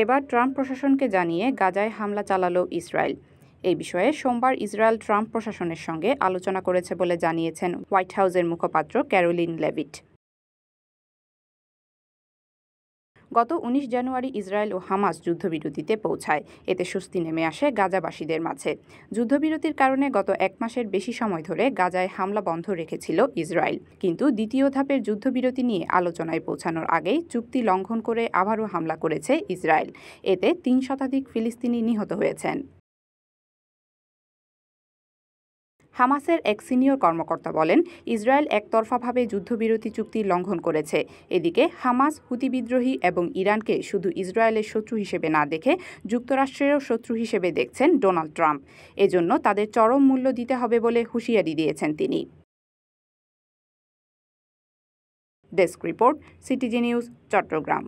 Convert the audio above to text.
এবার ট্রাম্প প্রশাসনকে জানিয়ে গাজায় হামলা চালালো ইসরায়েল। এই বিষয়ে সোমবার ইসরায়েল ট্রাম্প প্রশাসনের সঙ্গে আলোচনা করেছে বলে জানিয়েছেন হোয়াইট হাউসের মুখপাত্র ক্যারোলিন লেভিট। গত ১৯ জানুয়ারি ইসরায়েল ও হামাস যুদ্ধবিরতিতে পৌঁছায়। এতে স্বস্তি নেমে আসে গাজাবাসীদের মাঝে। যুদ্ধবিরতির কারণে গত ১ মাসের বেশি সময় ধরে গাজায় হামলা বন্ধ রেখেছিল ইসরায়েল। কিন্তু দ্বিতীয় ধাপের যুদ্ধবিরতি নিয়ে আলোচনায় পৌঁছানোর আগেই চুক্তি লঙ্ঘন করে আবারও হামলা করেছে ইসরায়েল। এতে ৩ শতাধিক ফিলিস্তিনি নিহত হয়েছেন। হামাসের এক সিনিয়র কর্মকর্তা বলেন, ইসরায়েল একতরফাভাবে যুদ্ধবিরতি চুক্তি লঙ্ঘন করেছে। এদিকে হামাস হুতি বিদ্রোহী এবং ইরানকে শুধু ইসরায়েলের শত্রু হিসেবে না দেখে যুক্তরাষ্ট্রেরও শত্রু হিসেবে দেখছেন ডোনাল্ড ট্রাম্প। এজন্য তাদের চরম মূল্য দিতে হবে বলে হুঁশিয়ারি দিয়েছেন তিনি। Desk report, CTG news, Chittagong.